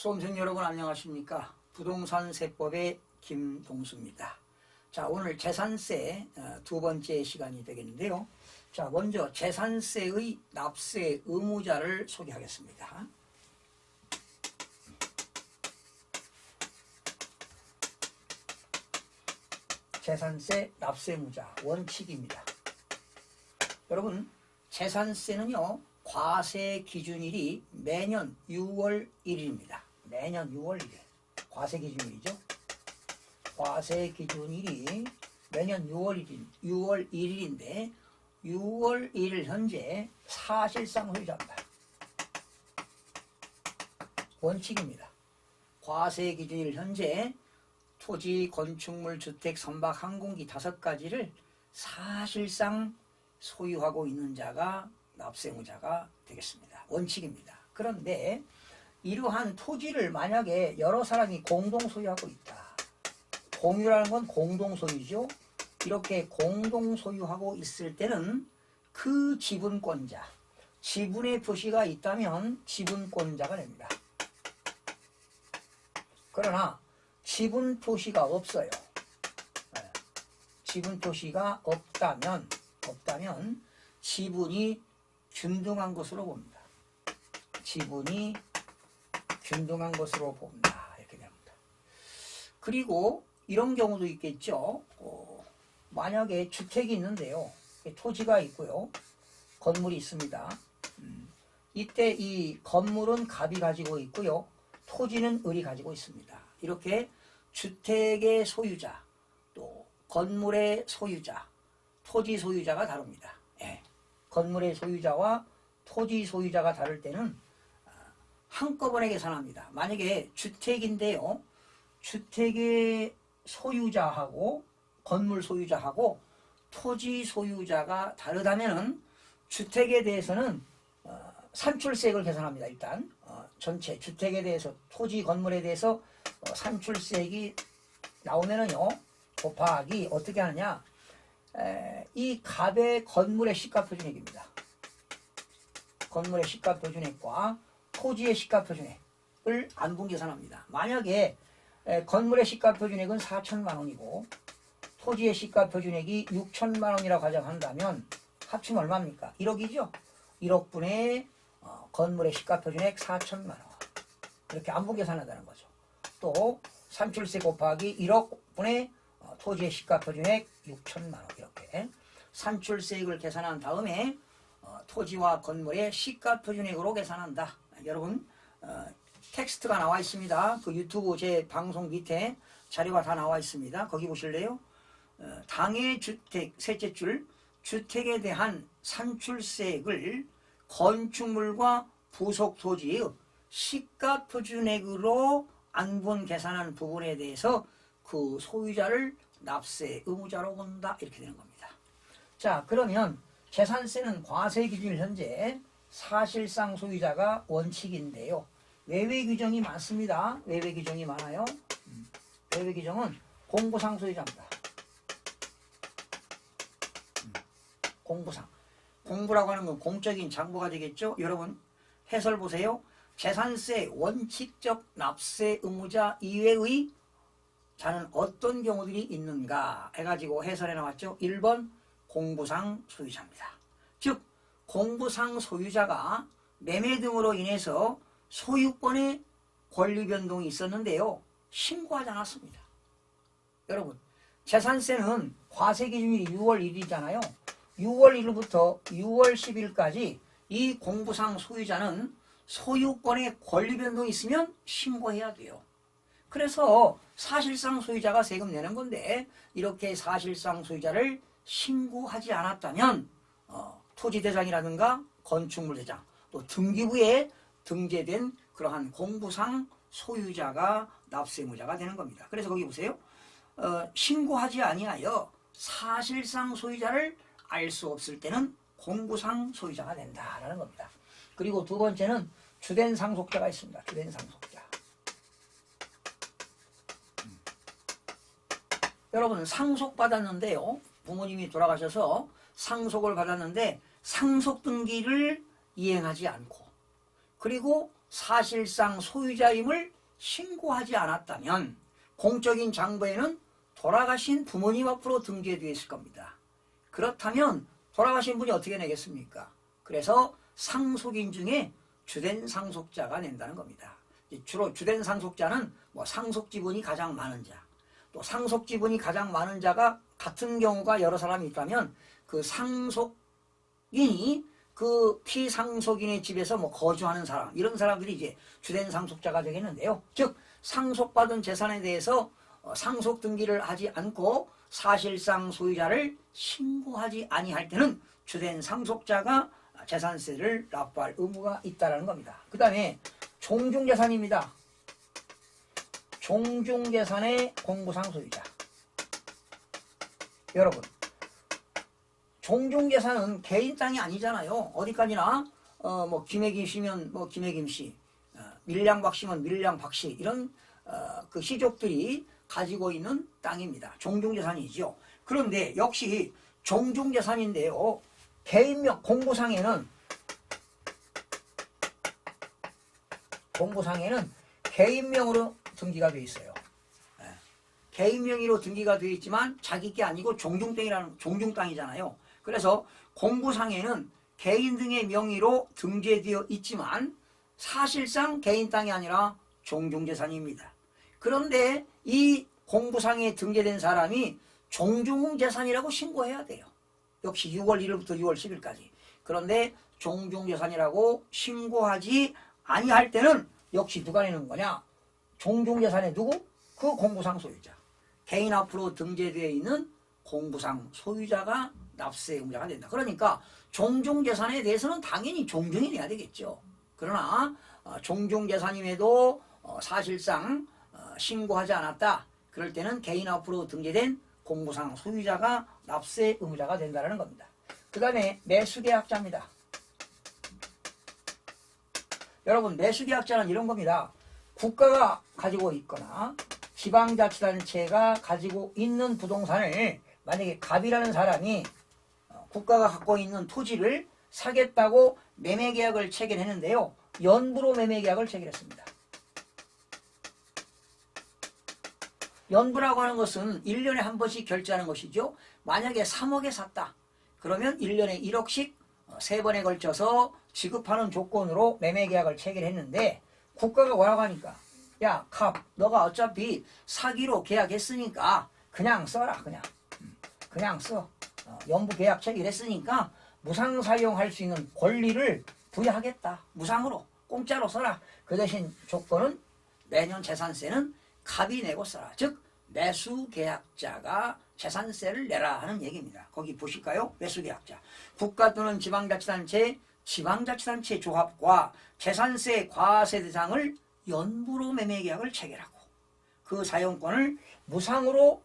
수험생 여러분 안녕하십니까? 부동산 세법의 김동수입니다. 자, 오늘 재산세 두 번째 시간이 되겠는데요. 자, 먼저 재산세의 납세 의무자를 소개하겠습니다. 재산세 납세 의무자 원칙입니다. 여러분, 재산세는요, 과세 기준일이 매년 6월 1일입니다. 매년 6월 1일. 과세 기준일이죠. 과세 기준일이 매년 6월 1일인데 6월 1일 현재 사실상 소유자입니다. 원칙입니다. 과세 기준일 현재 토지, 건축물, 주택, 선박, 항공기 5가지를 사실상 소유하고 있는 자가 납세의무자가 되겠습니다. 원칙입니다. 그런데 이러한 토지를 만약에 여러 사람이 공동 소유하고 있다. 공유라는 건 공동 소유죠. 이렇게 공동 소유하고 있을 때는 그 지분권자, 지분의 표시가 있다면 지분권자가 됩니다. 그러나 지분 표시가 없어요. 지분 표시가 없다면 지분이 균등한 것으로 봅니다. 지분이 균등한 것으로 봅니다. 이렇게 됩니다. 그리고 이런 경우도 있겠죠. 만약에 주택이 있는데요. 토지가 있고요. 건물이 있습니다. 이때 이 건물은 갑이 가지고 있고요. 토지는 을이 가지고 있습니다. 이렇게 주택의 소유자, 또 건물의 소유자, 토지 소유자가 다릅니다. 예. 건물의 소유자와 토지 소유자가 다를 때는 한꺼번에 계산합니다. 만약에 주택인데요. 주택의 소유자하고 건물 소유자하고 토지 소유자가 다르다면 주택에 대해서는 산출세액을 계산합니다. 일단 전체 주택에 대해서 토지 건물에 대해서 산출세액이 나오면은요. 곱하기 어떻게 하느냐. 이 갑의 건물의 시가표준액입니다. 건물의 시가표준액과 토지의 시가표준액을 안분 계산합니다. 만약에 건물의 시가표준액은 4천만 원이고 토지의 시가표준액이 6천만 원이라고 가정한다면 합치면 얼마입니까? 1억이죠? 1억분의 건물의 시가표준액 4천만 원. 이렇게 안분 계산한다는 거죠. 또 산출세 곱하기 1억분의 토지의 시가표준액 6천만 원. 이렇게 산출세액을 계산한 다음에 토지와 건물의 시가표준액으로 계산한다. 여러분, 텍스트가 나와 있습니다. 그 유튜브 제 방송 밑에 자료가 다 나와 있습니다. 거기 보실래요? 당해 주택, 셋째 줄, 주택에 대한 산출세액을 건축물과 부속 토지의 시가표준액으로 안분 계산한 부분에 대해서 그 소유자를 납세 의무자로 본다. 이렇게 되는 겁니다. 자, 그러면 재산세는 과세 기준일 현재 사실상 소유자가 원칙인데요. 외외 규정이 많습니다. 외외 규정이 많아요. 외외 규정은 공부상 소유자입니다. 공부상. 공부라고 하는 건 공적인 장부가 되겠죠. 여러분 해설 보세요. 재산세 원칙적 납세 의무자 이외의 자는 어떤 경우들이 있는가 해가지고 해설해 나왔죠. 1번 공부상 소유자입니다. 즉 공부상 소유자가 매매 등으로 인해서 소유권의 권리 변동이 있었는데요. 신고하지 않았습니다. 여러분, 재산세는 과세 기준일이 6월 1일이잖아요. 6월 1일부터 6월 10일까지 이 공부상 소유자는 소유권의 권리 변동이 있으면 신고해야 돼요. 그래서 사실상 소유자가 세금 내는 건데 이렇게 사실상 소유자를 신고하지 않았다면 토지대장이라든가 건축물대장 또 등기부에 등재된 그러한 공부상 소유자가 납세의무자가 되는 겁니다. 그래서 거기 보세요. 신고하지 아니하여 사실상 소유자를 알 수 없을 때는 공부상 소유자가 된다라는 겁니다. 그리고 두 번째는 주된 상속자가 있습니다. 주된 상속자. 여러분 상속받았는데요. 부모님이 돌아가셔서 상속을 받았는데 상속 등기를 이행하지 않고 그리고 사실상 소유자임을 신고하지 않았다면 공적인 장부에는 돌아가신 부모님 앞으로 등재되어 있을 겁니다. 그렇다면 돌아가신 분이 어떻게 내겠습니까? 그래서 상속인 중에 주된 상속자가 낸다는 겁니다. 주로 주된 상속자는 뭐 상속 지분이 가장 많은 자, 또 상속 지분이 가장 많은 자가 같은 경우가 여러 사람이 있다면 그 상속인이 그 피상속인의 집에서 뭐 거주하는 사람, 이런 사람들이 이제 주된 상속자가 되겠는데요. 즉 상속받은 재산에 대해서 상속 등기를 하지 않고 사실상 소유자를 신고하지 아니할 때는 주된 상속자가 재산세를 납부할 의무가 있다는 겁니다. 그 다음에 종중재산입니다. 종중재산의 공부상 소유자. 여러분, 종중재산은 개인 땅이 아니잖아요. 어디까지나 뭐 김혜김 씨면 뭐 김혜김 씨, 밀량박 씨면 밀량박 씨, 이런 그 시족들이 가지고 있는 땅입니다. 종중재산이죠. 그런데 역시 종중재산인데요. 개인명 공부상에는 개인명으로 등기가 되어 있어요. 개인 명의로 등기가 되어 있지만 자기 게 아니고 종중땅이잖아요. 그래서 공부상에는 개인 등의 명의로 등재되어 있지만 사실상 개인 땅이 아니라 종중재산입니다. 그런데 이 공부상에 등재된 사람이 종중재산이라고 신고해야 돼요. 역시 6월 1일부터 6월 10일까지. 그런데 종중재산이라고 신고하지 아니할 때는 역시 누가 내는 거냐? 종중재산의 누구? 그 공부상 소유자. 개인 앞으로 등재되어 있는 공부상 소유자가 납세 의무자가 된다. 그러니까 종중재산에 대해서는 당연히 종중이 내야 되겠죠. 그러나 종중재산임에도 사실상 신고하지 않았다. 그럴 때는 개인 앞으로 등재된 공부상 소유자가 납세 의무자가 된다는 겁니다. 그 다음에 매수계약자입니다. 여러분, 매수계약자는 이런 겁니다. 국가가 가지고 있거나 지방자치단체가 가지고 있는 부동산을 만약에 갑이라는 사람이 국가가 갖고 있는 토지를 사겠다고 매매계약을 체결했는데요. 연부로 매매계약을 체결했습니다. 연부라고 하는 것은 1년에 한 번씩 결제하는 것이죠. 만약에 3억에 샀다. 그러면 1년에 1억씩 3번에 걸쳐서 지급하는 조건으로 매매계약을 체결했는데 국가가 뭐라고 하니까 야, 갑, 너가 어차피 사기로 계약했으니까 그냥 써라. 그냥 써. 연부 계약 체결했으니까 무상 사용할 수 있는 권리를 부여하겠다. 무상으로 공짜로 써라. 그 대신 조건은 매년 재산세는 갑이 내고 써라. 즉 매수계약자가 재산세를 내라 하는 얘기입니다. 거기 보실까요? 매수계약자. 국가 또는 지방자치단체 조합과 재산세 과세 대상을 연부로 매매계약을 체결하고 그 사용권을 무상으로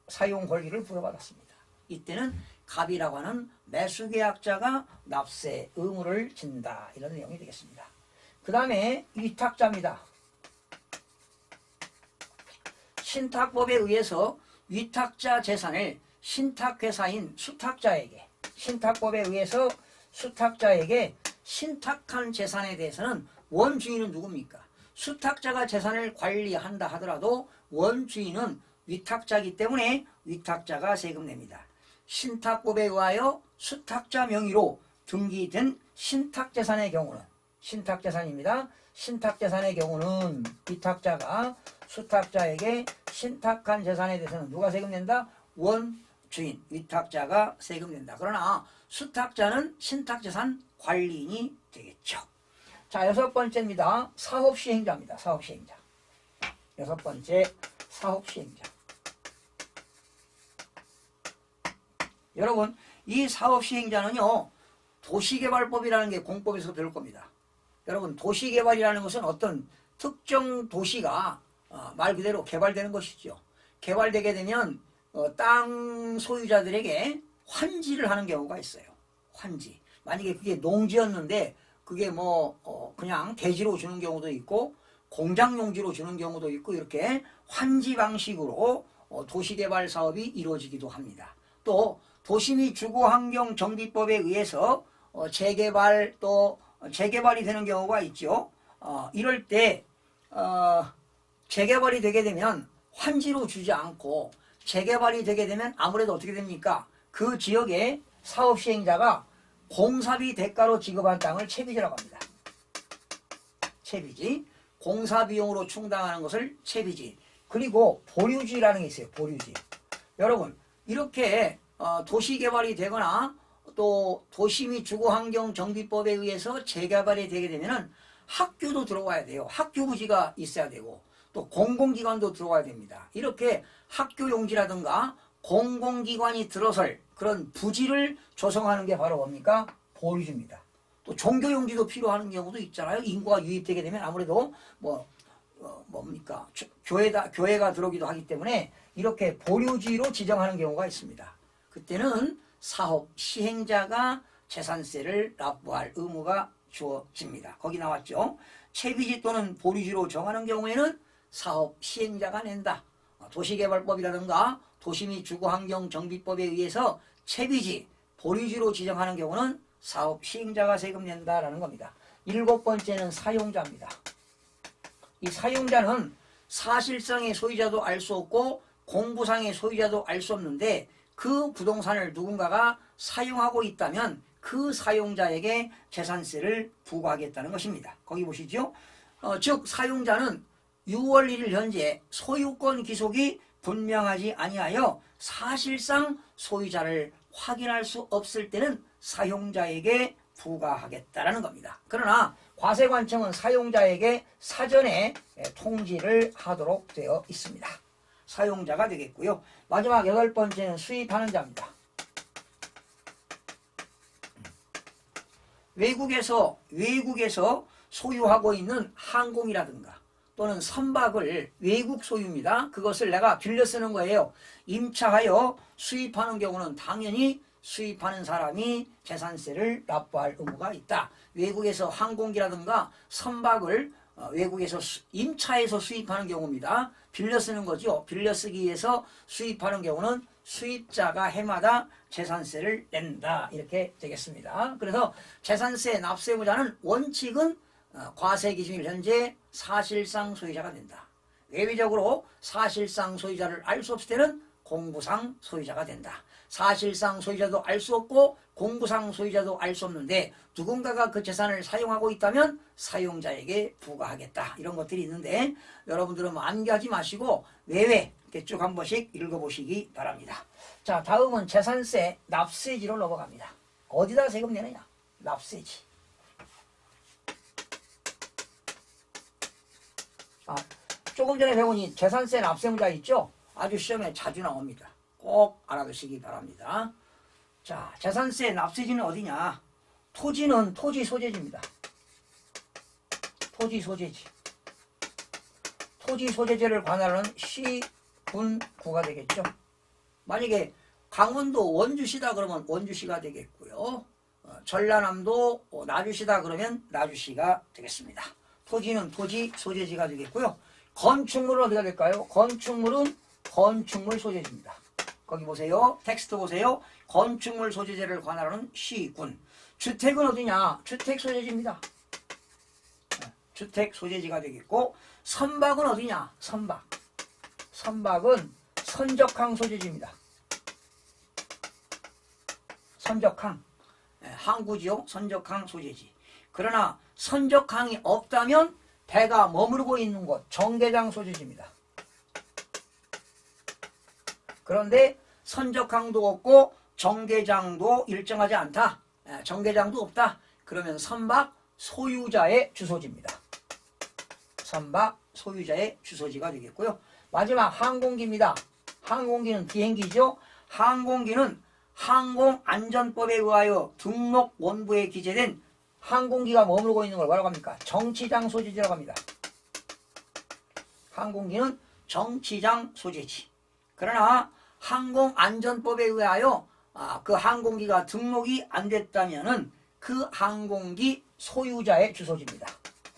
사용 권리를 부여받았습니다. 이때는 갑이라고 하는 매수계약자가 납세 의무를 진다. 이런 내용이 되겠습니다. 그 다음에 위탁자입니다. 신탁법에 의해서 위탁자 재산을 신탁회사인 수탁자에게, 신탁법에 의해서 수탁자에게 신탁한 재산에 대해서는 원주인은 누굽니까? 수탁자가 재산을 관리한다 하더라도 원주인은 위탁자이기 때문에 위탁자가 세금 냅니다. 신탁법에 의하여 수탁자 명의로 등기된 신탁재산의 경우는 신탁재산입니다. 신탁재산의 경우는 위탁자가 수탁자에게 신탁한 재산에 대해서는 누가 세금 낸다? 원주인, 위탁자가 세금 낸다. 그러나 수탁자는 신탁재산 관리인이 되겠죠. 자, 6번째입니다. 사업시행자입니다. 사업시행자. 6번째, 사업시행자. 여러분, 이 사업시행자는요, 도시개발법이라는 게 공법에서 배울 겁니다. 여러분, 도시개발이라는 것은 어떤 특정 도시가 말 그대로 개발되는 것이죠. 개발되게 되면 땅 소유자들에게 환지를 하는 경우가 있어요. 환지. 만약에 그게 농지였는데 그게 그냥 대지로 주는 경우도 있고 공장 용지로 주는 경우도 있고 이렇게 환지 방식으로 도시개발 사업이 이루어지기도 합니다. 또 도시 및 주거환경정비법에 의해서 재개발 또 재개발이 되는 경우가 있죠. 이럴 때 재개발이 되게 되면 환지로 주지 않고 재개발이 되게 되면 아무래도 어떻게 됩니까? 그 지역의 사업 시행자가 공사비 대가로 지급한 땅을 채비지라고 합니다. 채비지. 공사 비용으로 충당하는 것을 채비지. 그리고 보류지라는 게 있어요. 보류지. 여러분 이렇게 도시개발이 되거나 또 도시 및 주거환경정비법에 의해서 재개발이 되게 되면은 학교도 들어와야 돼요. 학교 부지가 있어야 되고 또 공공기관도 들어와야 됩니다. 이렇게 학교 용지라든가 공공기관이 들어설 그런 부지를 조성하는 게 바로 뭡니까? 보류지입니다. 또 종교 용지도 필요한 경우도 있잖아요. 인구가 유입되게 되면 아무래도 뭡니까? 교회가 들어오기도 하기 때문에 이렇게 보류지로 지정하는 경우가 있습니다. 그때는 사업 시행자가 재산세를 납부할 의무가 주어집니다. 거기 나왔죠. 채비지 또는 보류지로 정하는 경우에는 사업 시행자가 낸다. 도시개발법이라든가 도시 및 주거환경정비법에 의해서 채비지, 보류지로 지정하는 경우는 사업 시행자가 세금 낸다라는 겁니다. 7번째는 사용자입니다. 이 사용자는 사실상의 소유자도 알 수 없고 공부상의 소유자도 알 수 없는데 그 부동산을 누군가가 사용하고 있다면 그 사용자에게 재산세를 부과하겠다는 것입니다. 거기 보시죠. 즉 사용자는 6월 1일 현재 소유권 기속이 분명하지 아니하여 사실상 소유자를 확인할 수 없을 때는 사용자에게 부과하겠다라는 겁니다. 그러나 과세관청은 사용자에게 사전에 통지를 하도록 되어 있습니다. 사용자가 되겠고요. 마지막 8번째는 수입하는 자입니다. 외국에서 소유하고 있는 항공이라든가 또는 선박을 외국 소유입니다. 그것을 내가 빌려 쓰는 거예요. 임차하여 수입하는 경우는 당연히 수입하는 사람이 재산세를 납부할 의무가 있다. 외국에서 항공기라든가 선박을 외국에서 임차해서 수입하는 경우입니다. 빌려 쓰는 거죠. 빌려 쓰기 위해서 수입하는 경우는 수입자가 해마다 재산세를 낸다. 이렇게 되겠습니다. 그래서 재산세 납세의무자는 원칙은 과세기준일 현재 사실상 소유자가 된다. 외비적으로 사실상 소유자를 알 수 없을 때는 공부상 소유자가 된다. 사실상 소유자도 알 수 없고 공부상 소유자도 알 수 없는데 누군가가 그 재산을 사용하고 있다면 사용자에게 부과하겠다. 이런 것들이 있는데 여러분들은 암기하지 마시고 외외 이렇게 쭉 한 번씩 읽어보시기 바랍니다. 자, 다음은 재산세 납세지로 넘어갑니다. 어디다 세금 내느냐? 납세지. 조금 전에 배운 이 재산세 납세의무자 있죠? 아주 시험에 자주 나옵니다. 꼭 알아두시기 바랍니다. 자, 재산세 납세지는 어디냐? 토지는 토지 소재지입니다. 토지 소재지. 토지 소재지를 관할하는 시, 군, 구가 되겠죠. 만약에 강원도 원주시다 그러면 원주시가 되겠고요. 전라남도 나주시다 그러면 나주시가 되겠습니다. 토지는 토지 소재지가 되겠고요. 건축물은 어디가 될까요? 건축물은 건축물 소재지입니다. 거기 보세요. 텍스트 보세요. 건축물 소재지를 관할하는 시군. 주택은 어디냐? 주택 소재지입니다. 주택 소재지가 되겠고 선박은 어디냐? 선박. 선박은 선적항 소재지입니다. 선적항. 항구지요. 선적항 소재지. 그러나 선적항이 없다면 배가 머무르고 있는 곳 정계장 소재지입니다. 그런데 선적항도 없고 정계장도 일정하지 않다. 정계장도 없다. 그러면 선박 소유자의 주소지입니다. 선박 소유자의 주소지가 되겠고요. 마지막 항공기입니다. 항공기는 비행기죠. 항공기는 항공안전법에 의하여 등록 원부에 기재된 항공기가 머물고 있는 걸 뭐라고 합니까? 정치장 소재지라고 합니다. 항공기는 정치장 소재지. 그러나 항공안전법에 의하여 그 항공기가 등록이 안 됐다면은 그 항공기 소유자의 주소지입니다.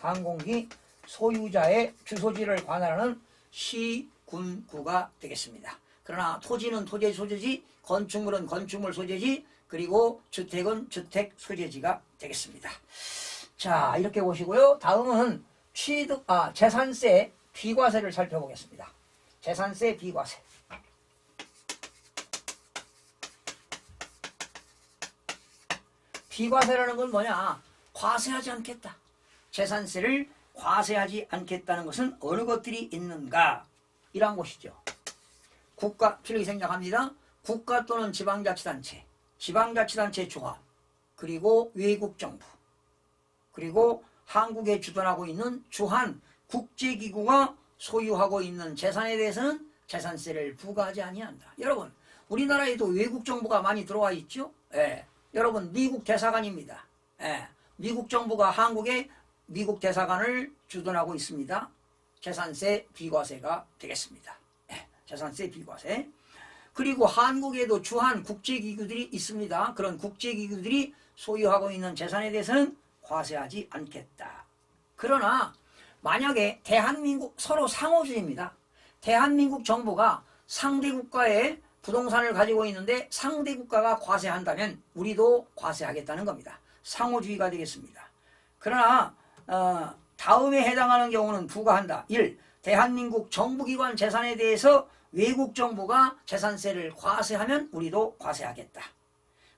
항공기 소유자의 주소지를 관할하는 시, 군, 구가 되겠습니다. 그러나 토지는 토지 소재지, 건축물은 건축물 소재지, 그리고 주택은 주택 소재지가 되겠습니다. 자, 이렇게 보시고요. 다음은 재산세 비과세를 살펴보겠습니다. 재산세 비과세. 비과세라는 건 뭐냐? 과세하지 않겠다. 재산세를 과세하지 않겠다는 것은 어느 것들이 있는가? 이런 것이죠. 국가, 필요히 생략합니다. 국가 또는 지방자치단체, 지방자치단체 조합, 그리고 외국정부, 그리고 한국에 주둔하고 있는 주한 국제기구가 소유하고 있는 재산에 대해서는 재산세를 부과하지 아니한다. 여러분, 우리나라에도 외국정부가 많이 들어와 있죠? 예. 여러분, 미국 대사관입니다. 예. 미국 정부가 한국에 미국 대사관을 주둔하고 있습니다. 재산세 비과세가 되겠습니다. 예. 재산세 비과세. 그리고 한국에도 주한 국제기구들이 있습니다. 그런 국제기구들이 소유하고 있는 재산에 대해서는 과세하지 않겠다. 그러나 만약에 대한민국, 서로 상호주의입니다. 대한민국 정부가 상대 국가의 부동산을 가지고 있는데 상대 국가가 과세한다면 우리도 과세하겠다는 겁니다. 상호주의가 되겠습니다. 그러나 다음에 해당하는 경우는 부과한다. 1. 대한민국 정부기관 재산에 대해서 외국 정부가 재산세를 과세하면 우리도 과세하겠다.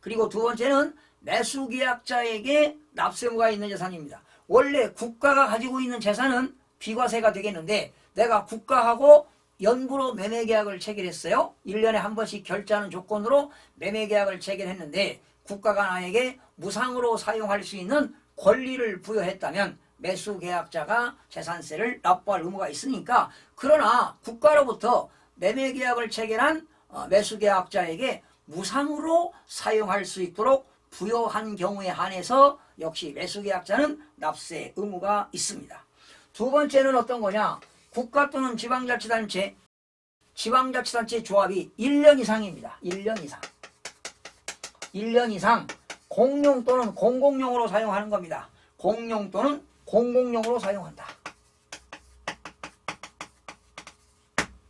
그리고 두 번째는 매수계약자에게 납세무가 있는 재산입니다. 원래 국가가 가지고 있는 재산은 비과세가 되겠는데 내가 국가하고 연부로 매매계약을 체결했어요. 1년에 한 번씩 결제하는 조건으로 매매계약을 체결했는데 국가가 나에게 무상으로 사용할 수 있는 권리를 부여했다면 매수계약자가 재산세를 납부할 의무가 있으니까, 그러나 국가로부터 매매계약을 체결한 매수계약자에게 무상으로 사용할 수 있도록 부여한 경우에 한해서 역시 매수계약자는 납세 의무가 있습니다. 두 번째는 어떤 거냐? 국가 또는 지방자치단체, 지방자치단체 조합이 1년 이상입니다. 1년 이상. 1년 이상 공용 또는 공공용으로 사용하는 겁니다. 공용 또는 공공용으로 사용한다.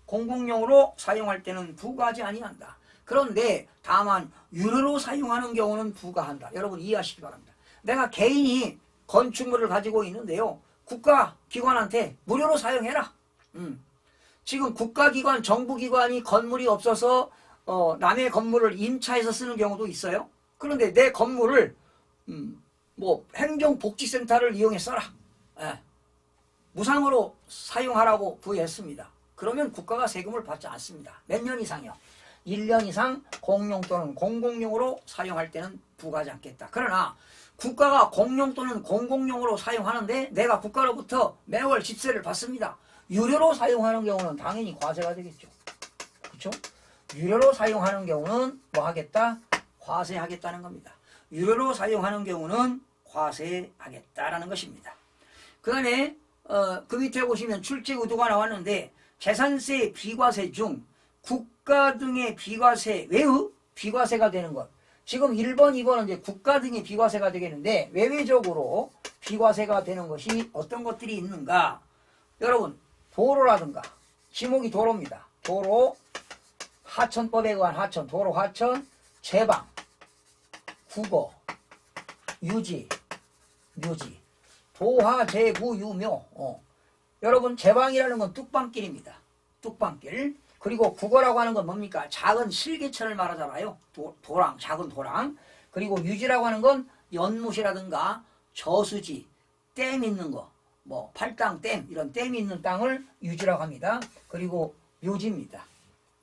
공공용으로 사용할 때는 부과하지 아니한다. 그런데 다만 유료로 사용하는 경우는 부과한다. 여러분 이해하시기 바랍니다. 내가 개인이 건축물을 가지고 있는데요. 국가기관한테 무료로 사용해라. 지금 국가기관, 정부기관이 건물이 없어서 남의 건물을 임차해서 쓰는 경우도 있어요. 그런데 내 건물을 행정복지센터를 이용해 써라. 예. 무상으로 사용하라고 부여했습니다. 그러면 국가가 세금을 받지 않습니다. 몇 년 이상이요? 1년 이상 공용 또는 공공용으로 사용할 때는 부과하지 않겠다. 그러나 국가가 공용 또는 공공용으로 사용하는데 내가 국가로부터 매월 집세를 받습니다. 유료로 사용하는 경우는 당연히 과세가 되겠죠. 그렇죠? 유료로 사용하는 경우는 뭐 하겠다? 과세하겠다는 겁니다. 유료로 사용하는 경우는 과세하겠다라는 것입니다. 그 다음에 그 밑에 보시면 출제 의도가 나왔는데 재산세 비과세 중 국가 등의 비과세 외의 비과세가 되는 것. 지금 1번, 2번은 이제 국가 등의 비과세가 되겠는데 외외적으로 비과세가 되는 것이 어떤 것들이 있는가? 여러분, 도로라든가, 지목이 도로입니다. 도로, 하천법에 의한 하천, 도로 하천, 제방, 국어, 유지, 묘지, 도하, 제구, 유묘. 여러분, 제방이라는 건 뚝방길입니다. 뚝방길. 그리고 국어라고 하는 건 뭡니까? 작은 실개천을 말하잖아요. 도랑, 작은 도랑. 그리고 유지라고 하는 건 연못이라든가 저수지, 댐 있는 거, 팔당, 댐, 이런 댐이 있는 땅을 유지라고 합니다. 그리고 묘지입니다.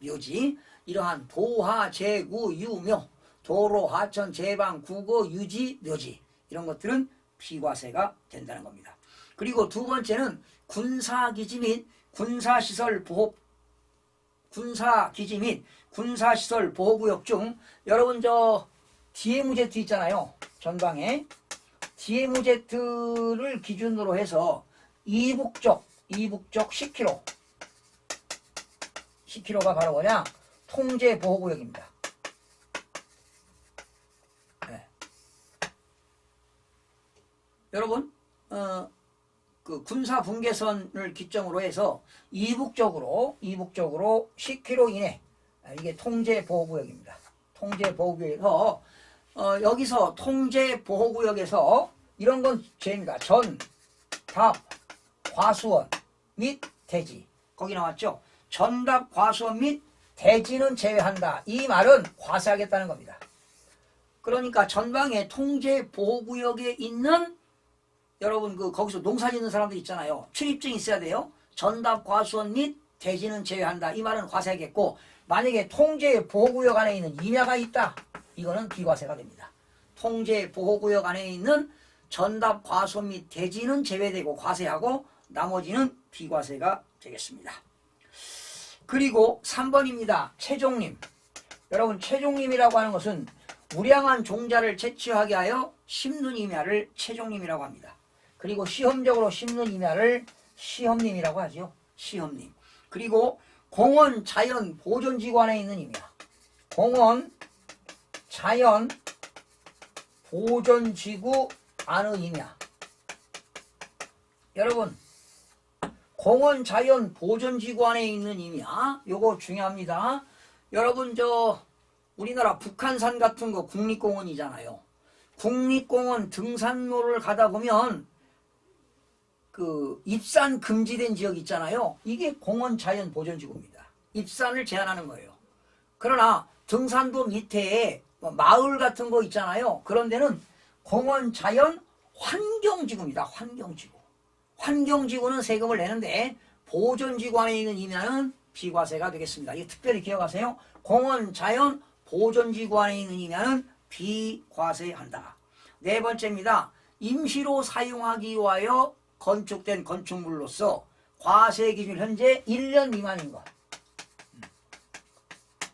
묘지. 이러한 도하, 제구, 유묘, 도로, 하천, 제방, 국어, 유지, 묘지, 이런 것들은 비과세가 된다는 겁니다. 그리고 두 번째는 군사기지 및 군사시설 보호, 군사기지 및 군사시설 보호구역 중, 여러분 DMZ 있잖아요. 전방에 DMZ를 기준으로 해서 이북쪽 10km, 10km가 바로 뭐냐? 통제 보호구역입니다. 네. 여러분, 그 군사 분계선을 기점으로 해서 이북쪽으로 10km 이내, 이게 통제 보호구역입니다. 통제 보호구역에서 여기서 통제 보호구역에서 이런 건 죄입니다. 전, 답, 과수원 및 대지. 거기 나왔죠? 전답, 과수원 및 대지는 제외한다. 이 말은 과세하겠다는 겁니다. 그러니까 전방에 통제 보호구역에 있는 여러분 거기서 농사 짓는 사람들 있잖아요. 출입증이 있어야 돼요. 전답, 과수원 및 대지는 제외한다. 이 말은 과세하겠고, 만약에 통제 보호구역 안에 있는 임야가 있다. 이거는 비과세가 됩니다. 통제 보호구역 안에 있는 전답, 과수원 및 대지는 제외되고 과세하고 나머지는 비과세가 되겠습니다. 그리고 3번입니다. 채종림. 여러분 채종림이라고 하는 것은 우량한 종자를 채취하게 하여 심는 임야를 채종림이라고 합니다. 그리고 시험적으로 심는 임야를 시험림이라고 하죠. 시험림. 그리고 공원 자연 보존지구 안에 있는 임야. 공원 자연 보존지구 안의 임야. 여러분 공원 자연 보존지구 안에 있는 임야 요거 중요합니다. 여러분 우리나라 북한산 같은 거 국립공원이잖아요. 국립공원 등산로를 가다 보면 입산 금지된 지역 있잖아요. 이게 공원 자연 보존지구입니다. 입산을 제한하는 거예요. 그러나 등산도 밑에 마을 같은 거 있잖아요. 그런 데는 공원 자연 환경지구입니다. 환경지구. 환경지구는 세금을 내는데 보존지구 안에 있는 임야는 비과세가 되겠습니다. 이거 특별히 기억하세요. 공원 자연 보존지구 안에 있는 임야는 비과세한다. 네 번째입니다. 임시로 사용하기 위하여 건축된 건축물로서 과세 기준 현재 1년 미만인 것.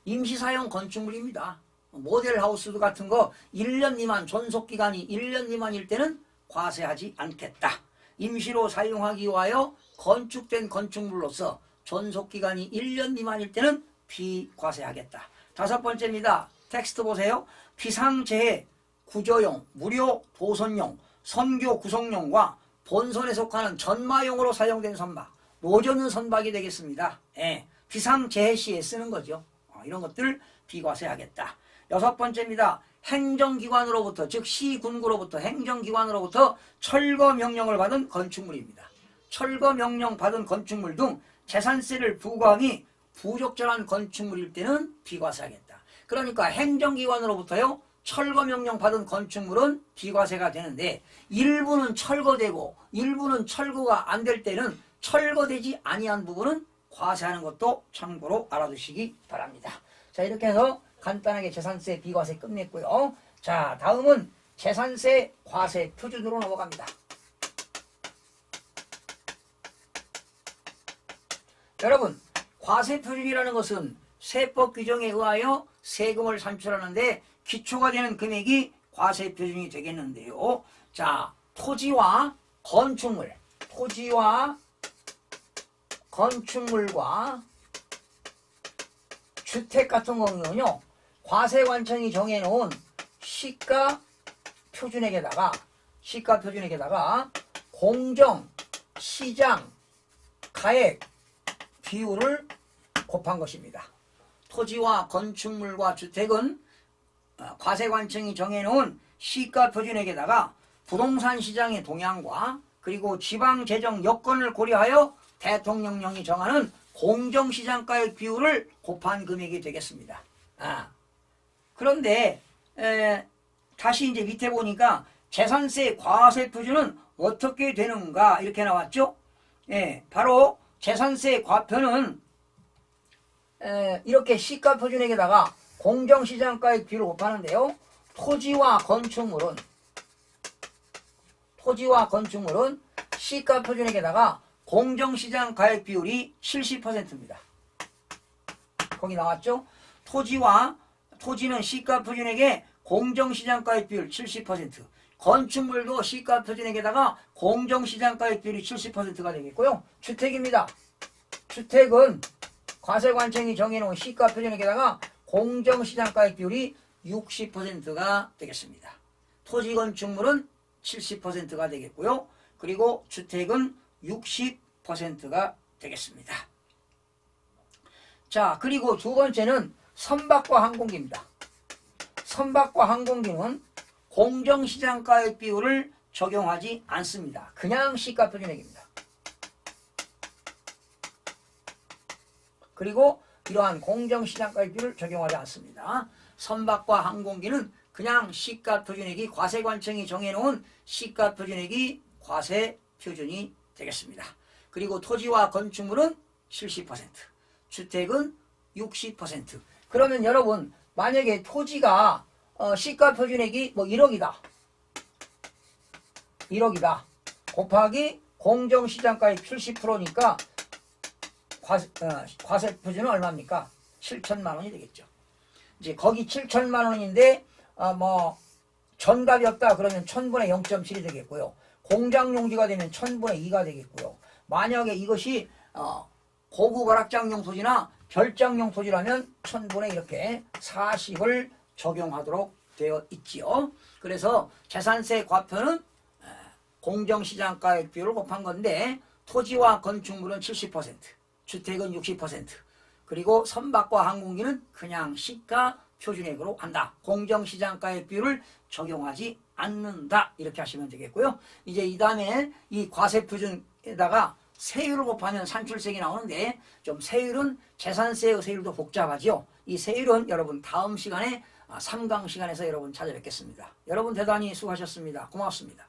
임시사용 건축물입니다. 모델하우스 같은 거 1년 미만, 존속기간이 1년 미만일 때는 과세하지 않겠다. 임시로 사용하기 위하여 건축된 건축물로서 존속기간이 1년 미만일 때는 비과세하겠다. 다섯 번째입니다. 텍스트 보세요. 비상재해, 구조용, 무료 도선용, 선교 구성용과 본선에 속하는 전마용으로 사용된 선박, 노조는 선박이 되겠습니다. 예, 비상재해 시에 쓰는 거죠. 이런 것들 비과세하겠다. 여섯 번째입니다. 행정기관으로부터, 즉 시군구로부터 행정기관으로부터 철거명령을 받은 건축물입니다. 철거명령 받은 건축물 등 재산세를 부과함이 부적절한 건축물일 때는 비과세하겠다. 그러니까 행정기관으로부터요 철거명령 받은 건축물은 비과세가 되는데, 일부는 철거되고 일부는 철거가 안 될 때는 철거되지 아니한 부분은 과세하는 것도 참고로 알아두시기 바랍니다. 자, 이렇게 해서 간단하게 재산세 비과세 끝냈고요. 자, 다음은 재산세 과세 표준으로 넘어갑니다. 여러분, 과세 표준이라는 것은 세법 규정에 의하여 세금을 산출하는데 기초가 되는 금액이 과세 표준이 되겠는데요. 자, 토지와 건축물과 주택 같은 경우는요, 과세관청이 정해놓은 시가 표준액에다가 공정, 시장, 가액, 비율을 곱한 것입니다. 토지와 건축물과 주택은 과세관청이 정해놓은 시가 표준액에다가 부동산 시장의 동향과 그리고 지방재정 여건을 고려하여 대통령령이 정하는 공정시장가액 비율을 곱한 금액이 되겠습니다. 그런데 다시 이제 밑에 보니까 재산세 과세 표준은 어떻게 되는가 이렇게 나왔죠. 바로 재산세 과표는 이렇게 시가 표준액에다가 공정시장가액 비율을 곱하는데요. 토지와 건축물은 시가 표준액에다가 공정시장가액 비율이 70%입니다. 거기 나왔죠? 토지는 시가 표준액에 공정시장가액 비율 70%, 건축물도 시가 표준액에다가 공정시장가액 비율이 70%가 되겠고요. 주택입니다. 주택은 과세관청이 정해놓은 시가 표준액에다가 공정시장가액 비율이 60%가 되겠습니다. 토지 건축물은 70%가 되겠고요. 그리고 주택은 60%가 되겠습니다. 자, 그리고 두 번째는 선박과 항공기입니다. 선박과 항공기는 공정시장가액 비율을 적용하지 않습니다. 그냥 시가표준액입니다. 그리고 이러한 공정시장가액비율을 적용하지 않습니다. 선박과 항공기는 그냥 시가표준액이 과세관청이 정해놓은 시가표준액이 과세표준이 되겠습니다. 그리고 토지와 건축물은 70%, 주택은 60%. 그러면 여러분 만약에 토지가 시가표준액이 뭐 1억이다. 1억이다. 곱하기 공정시장가액 70%니까 과세표준은 얼마입니까? 7천만 원이 되겠죠. 이제 거기 7천만 원인데 뭐 전갑이 없다 그러면 1000분의 0.7이 되겠고요. 공장용지가 되면 1000분의 2가 되겠고요. 만약에 이것이 고급 월악장용 토지나 별장용 토지라면 1000분의 이렇게 40을 적용하도록 되어 있지요. 그래서 재산세 과표는 공정시장가액 비율을 곱한 건데 토지와 건축물은 70%, 주택은 60%, 그리고 선박과 항공기는 그냥 시가 표준액으로 한다. 공정시장가액 비율을 적용하지 않는다. 이렇게 하시면 되겠고요. 이제 이 다음에 이 과세표준에다가 세율을 곱하면 산출세액이 나오는데 좀 세율은 재산세의 세율도 복잡하죠. 이 세율은 여러분 다음 시간에 3강 시간에서 여러분 찾아뵙겠습니다. 여러분 대단히 수고하셨습니다. 고맙습니다.